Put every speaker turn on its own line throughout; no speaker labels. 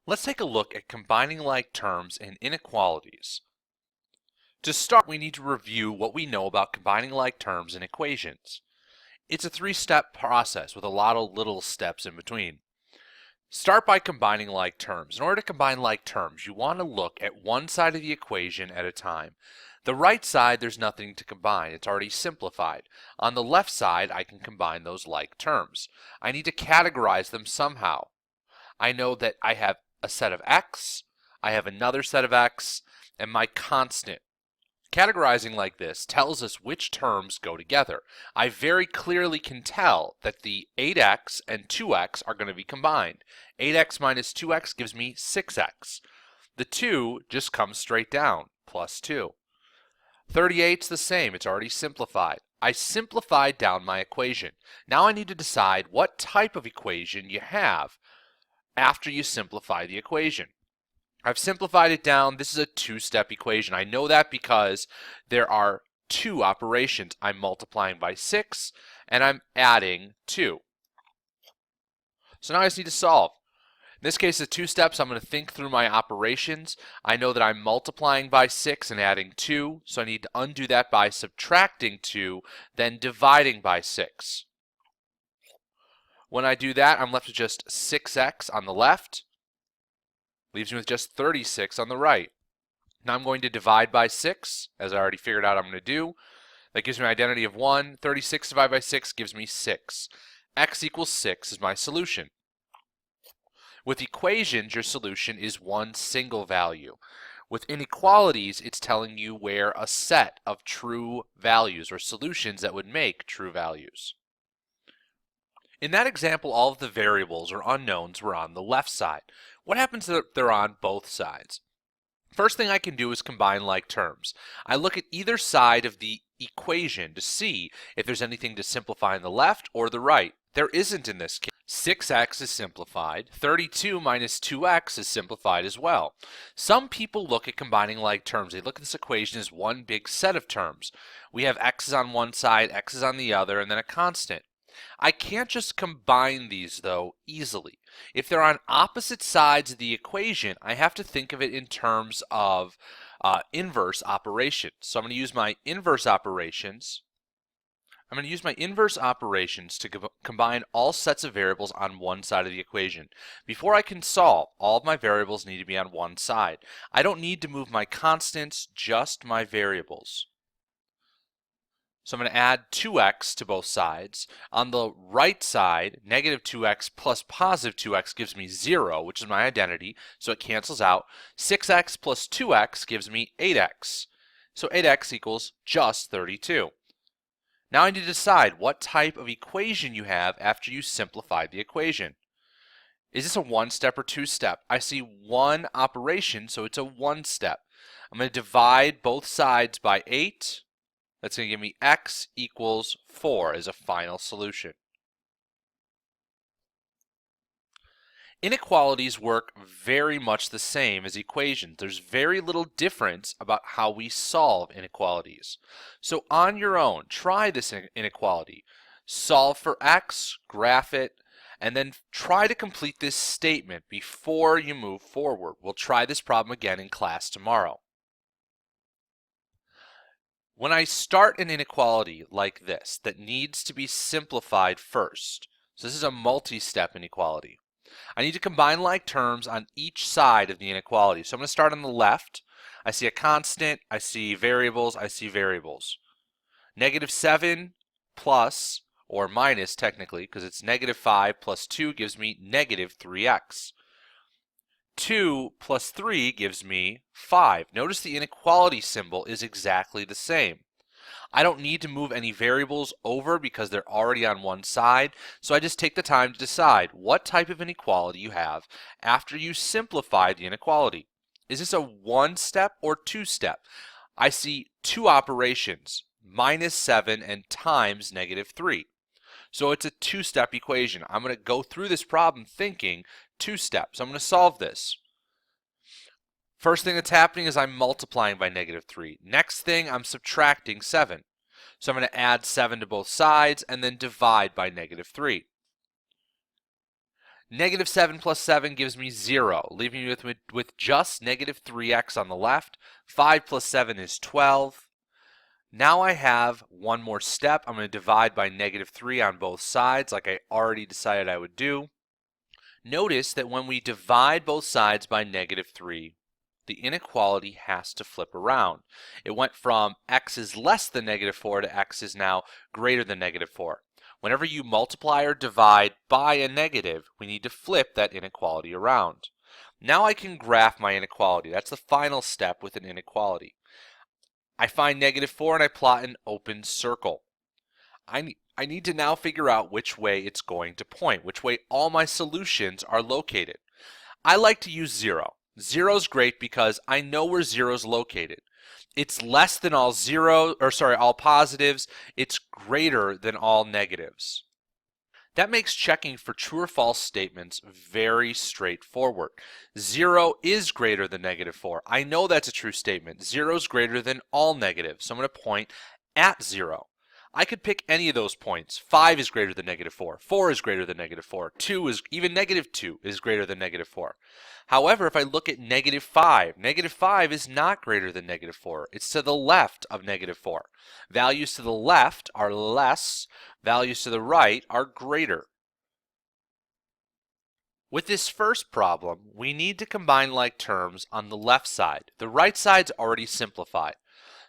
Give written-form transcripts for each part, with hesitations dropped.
Let's take a look at combining like terms in inequalities. To start, we need to review what we know about combining like terms in equations. It's a three-step process with a lot of little steps in between. Start by combining like terms. In order to combine like terms, you want to look at one side of the equation at a time. The right side, there's nothing to combine. It's already simplified. On the left side, I can combine those like terms. I need to categorize them somehow. I know that I have a set of x, I have another set of x, and my constant. Categorizing like this tells us which terms go together. I very clearly can tell that the 8x and 2x are going to be combined. 8x minus 2x gives me 6x. The 2 just comes straight down, plus 2. 38's the same, it's already simplified. I simplified down my equation. Now I need to decide what type of equation you have after you simplify the equation. I've simplified it down. This is a two-step equation. I know that because there are two operations. I'm multiplying by 6 and I'm adding 2. So now I just need to solve. In this case, the two steps, I'm going to think through my operations. I know that I'm multiplying by 6 and adding 2, so I need to undo that by subtracting 2, then dividing by 6. When I do that, I'm left with just 6x on the left, leaves me with just 36 on the right. Now I'm going to divide by 6, as I already figured out I'm going to do. That gives me an identity of 1. 36 divided by 6 gives me 6. X equals 6 is my solution. With equations, your solution is one single value. With inequalities, it's telling you where a set of true values or solutions that would make true values. In that example, all of the variables or unknowns were on the left side. What happens if they're on both sides? First thing I can do is combine like terms. I look at either side of the equation to see if there's anything to simplify on the left or the right. There isn't in this case. 6x is simplified. 32 minus 2x is simplified as well. Some people look at combining like terms. They look at this equation as one big set of terms. We have x's on one side, x's on the other, and then a constant. I can't just combine these, though, easily. If they're on opposite sides of the equation, I have to think of it in terms of inverse operations. So I'm going to use my inverse operations. To combine all sets of variables on one side of the equation. Before I can solve, all of my variables need to be on one side. I don't need to move my constants, just my variables. So I'm going to add 2x to both sides. On the right side, negative 2x plus positive 2x gives me 0, which is my identity, so it cancels out. 6x plus 2x gives me 8x. So 8x equals just 32. Now I need to decide what type of equation you have after you simplify the equation. Is this a one-step or two-step? I see one operation, so it's a one-step. I'm going to divide both sides by 8. That's going to give me x equals 4 as a final solution. Inequalities work very much the same as equations. There's very little difference about how we solve inequalities. So on your own, try this inequality. Solve for x, graph it, and then try to complete this statement before you move forward. We'll try this problem again in class tomorrow. When I start an inequality like this that needs to be simplified first, so this is a multi-step inequality, I need to combine like terms on each side of the inequality. So I'm going to start on the left. I see a constant, I see variables, I see variables. Negative 7 plus, or minus technically, because it's negative 5 plus 2 gives me negative 3x. 2 plus 3 gives me 5. Notice the inequality symbol is exactly the same. I don't need to move any variables over because they're already on one side, so I just take the time to decide what type of inequality you have after you simplify the inequality. Is this a one-step or two-step? I see two operations, minus 7 and times negative 3. So it's a two-step equation. I'm going to go through this problem thinking two steps. I'm going to solve this. First thing that's happening is I'm multiplying by negative 3. Next thing, I'm subtracting 7. So I'm going to add 7 to both sides and then divide by negative 3. Negative 7 plus 7 gives me 0, leaving me with just negative 3x on the left. 5 plus 7 is 12. Now I have one more step. I'm going to divide by negative 3 on both sides like I already decided I would do. Notice that when we divide both sides by negative 3, the inequality has to flip around. It went from x is less than negative 4 to x is now greater than negative 4. Whenever you multiply or divide by a negative, we need to flip that inequality around. Now I can graph my inequality. That's the final step with an inequality. I find negative 4 and I plot an open circle. I need to now figure out which way it's going to point, which way all my solutions are located. I like to use 0. 0 is great because I know where 0 is located. It's less than all all positives. It's greater than all negatives. That makes checking for true or false statements very straightforward. 0 is greater than negative 4. I know that's a true statement. 0 is greater than all negatives, so I'm going to point at 0. I could pick any of those points. 5 is greater than negative 4. 4 is greater than negative 4. Even negative 2 is greater than negative 4. However, if I look at negative 5 is not greater than negative 4. It's to the left of negative 4. Values to the left are less. Values to the right are greater. With this first problem, we need to combine like terms on the left side. The right side's already simplified.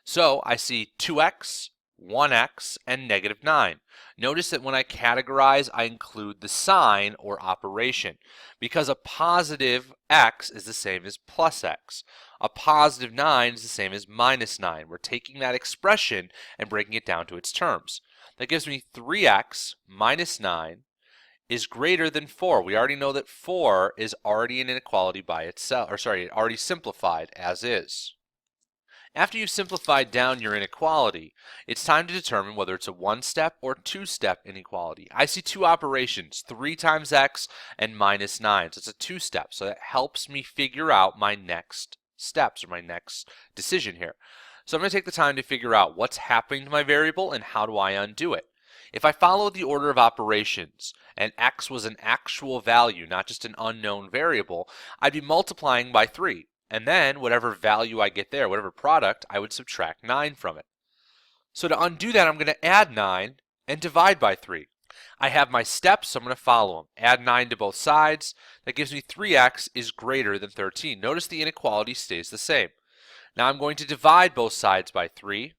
So I see 2x, 1x, and negative 9. Notice that when I categorize, I include the sign or operation, because a positive x is the same as plus x. A positive 9 is the same as minus 9. We're taking that expression and breaking it down to its terms. That gives me 3x minus 9 is greater than 4. We already know that 4 is already an inequality by itself, already simplified as is. After you've simplified down your inequality, it's time to determine whether it's a one-step or two-step inequality. I see two operations, 3 times x and minus 9. So it's a two-step. So that helps me figure out my next steps or my next decision here. So I'm going to take the time to figure out what's happening to my variable and how do I undo it. If I follow the order of operations and x was an actual value, not just an unknown variable, I'd be multiplying by 3. And then whatever value I get there, whatever product, I would subtract 9 from it. So to undo that, I'm going to add 9 and divide by 3. I have my steps, so I'm going to follow them. Add 9 to both sides. That gives me 3x is greater than 13. Notice the inequality stays the same. Now I'm going to divide both sides by 3.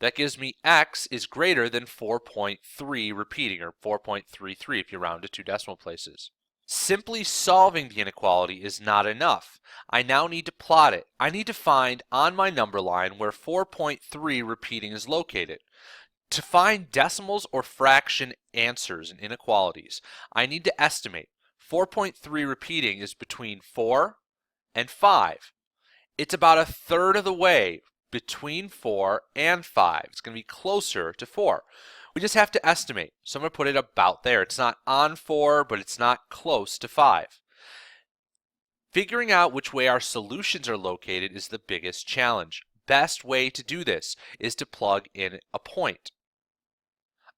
That gives me x is greater than 4.3 repeating, or 4.33 if you round to 2 decimal places. Simply solving the inequality is not enough. I now need to plot it. I need to find on my number line where 4.3 repeating is located. To find decimals or fraction answers in inequalities, I need to estimate. 4.3 repeating is between 4 and 5. It's about a third of the way between 4 and 5. It's going to be closer to 4. We just have to estimate. So I'm going to put it about there. It's not on 4, but it's not close to 5. Figuring out which way our solutions are located is the biggest challenge. Best way to do this is to plug in a point.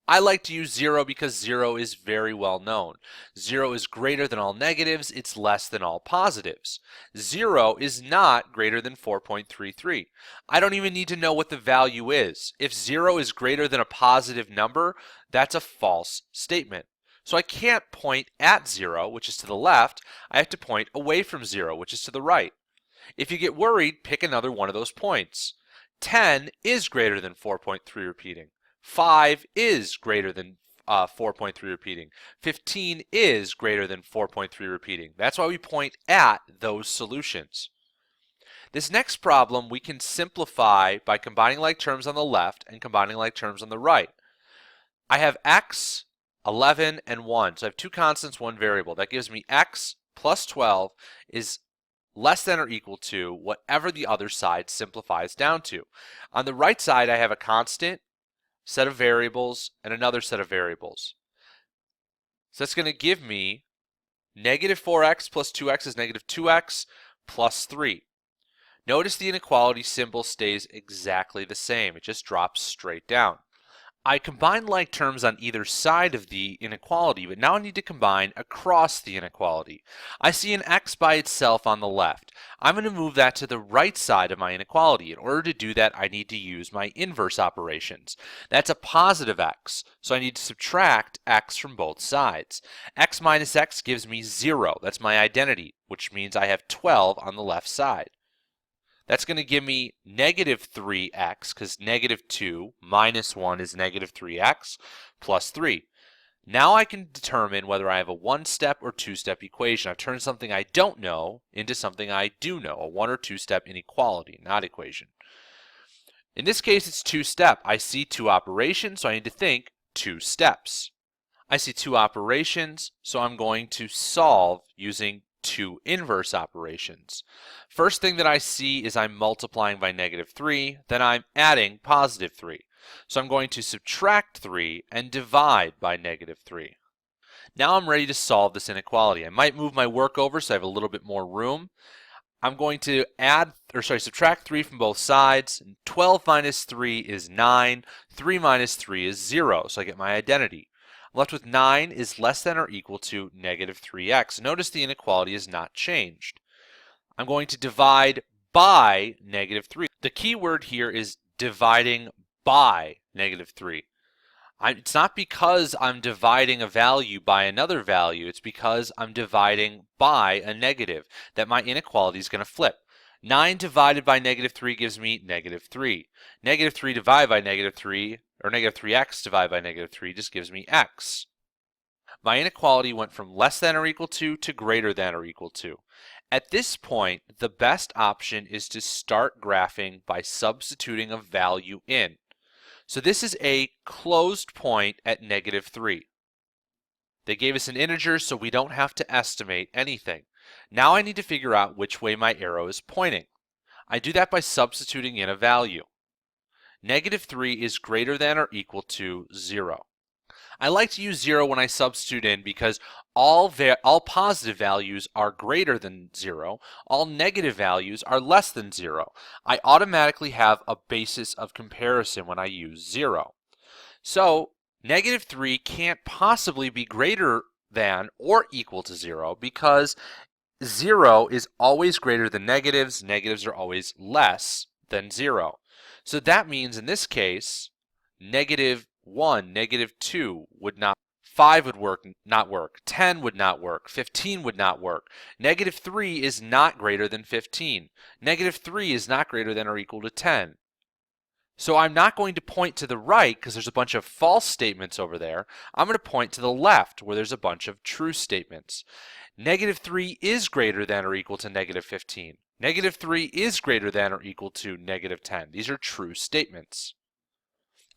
I like to use 0 because 0 is very well known. 0 is greater than all negatives. It's less than all positives. 0 is not greater than 4.33. I don't even need to know what the value is. If 0 is greater than a positive number, that's a false statement. So I can't point at 0, which is to the left. I have to point away from 0, which is to the right. If you get worried, pick another one of those points. 10 is greater than 4.3 repeating. 5 is greater than 4.3 repeating. 15 is greater than 4.3 repeating. That's why we point at those solutions. This next problem we can simplify by combining like terms on the left and combining like terms on the right. I have x, 11, and 1. So I have two constants, one variable. That gives me x plus 12 is less than or equal to whatever the other side simplifies down to. On the right side, I have a constant, set of variables, and another set of variables. So that's going to give me negative 4x plus 2x is negative 2x plus 3. Notice the inequality symbol stays exactly the same. It just drops straight down. I combine like terms on either side of the inequality, but now I need to combine across the inequality. I see an x by itself on the left. I'm going to move that to the right side of my inequality. In order to do that, I need to use my inverse operations. That's a positive x, so I need to subtract x from both sides. X minus x gives me 0. That's my identity, which means I have 12 on the left side. That's going to give me negative 3x, because negative 2 minus 1 is negative 3x plus 3. Now I can determine whether I have a one-step or two-step equation. I've turned something I don't know into something I do know, a one- or two-step inequality, not equation. In this case, it's two-step. I see two operations, so I need to think two steps. I see two operations, so I'm going to solve using two inverse operations. First thing that I see is I'm multiplying by negative 3, then I'm adding positive 3. So I'm going to subtract 3 and divide by negative 3. Now I'm ready to solve this inequality. I might move my work over so I have a little bit more room. I'm going to subtract 3 from both sides. 12 minus 3 is 9. 3 minus 3 is 0, so I get my identity. I'm left with 9 is less than or equal to negative 3x. Notice the inequality is not changed. I'm going to divide by negative 3. The key word here is dividing by negative 3. It's not because I'm dividing a value by another value. It's because I'm dividing by a negative that my inequality is going to flip. 9 divided by negative 3 gives me negative 3. Negative 3 divided by negative 3, or negative 3x divided by negative 3 just gives me x. My inequality went from less than or equal to greater than or equal to. At this point, the best option is to start graphing by substituting a value in. So this is a closed point at negative 3. They gave us an integer, so we don't have to estimate anything. Now I need to figure out which way my arrow is pointing. I do that by substituting in a value. Negative 3 is greater than or equal to 0. I like to use 0 when I substitute in because all positive values are greater than 0. All negative values are less than 0. I automatically have a basis of comparison when I use 0. So negative 3 can't possibly be greater than or equal to 0 because 0 is always greater than negatives. Negatives are always less than 0. So that means in this case, negative 1, negative 2 would not, 5 would not work, 10 would not work, 15 would not work. Negative 3 is not greater than 15. Negative 3 is not greater than or equal to 10. So I'm not going to point to the right because there's a bunch of false statements over there. I'm going to point to the left where there's a bunch of true statements. Negative 3 is greater than or equal to negative 15. Negative 3 is greater than or equal to negative 10. These are true statements.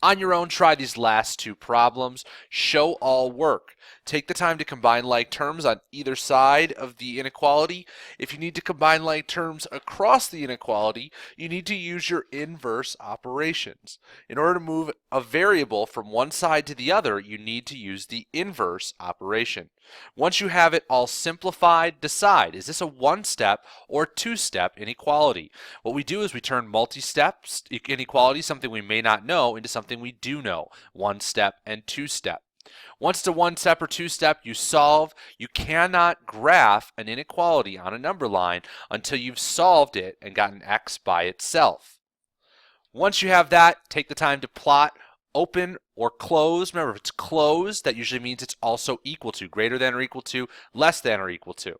On your own, try these last two problems. Show all work. Take the time to combine like terms on either side of the inequality. If you need to combine like terms across the inequality, you need to use your inverse operations. In order to move a variable from one side to the other, you need to use the inverse operation. Once you have it all simplified, decide, is this a one-step or two-step inequality? What we do is we turn multi-step inequality, something we may not know, into something we do know, one-step and two-step. Once it's a one-step or two-step, you solve. You cannot graph an inequality on a number line until you've solved it and gotten x by itself. Once you have that, take the time to plot open or close. Remember, if it's closed, that usually means it's also equal to, greater than or equal to, less than or equal to.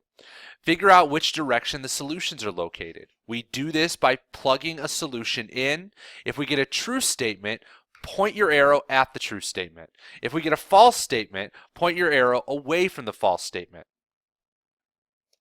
Figure out which direction the solutions are located. We do this by plugging a solution in. If we get a true statement, point your arrow at the true statement. If we get a false statement, point your arrow away from the false statement.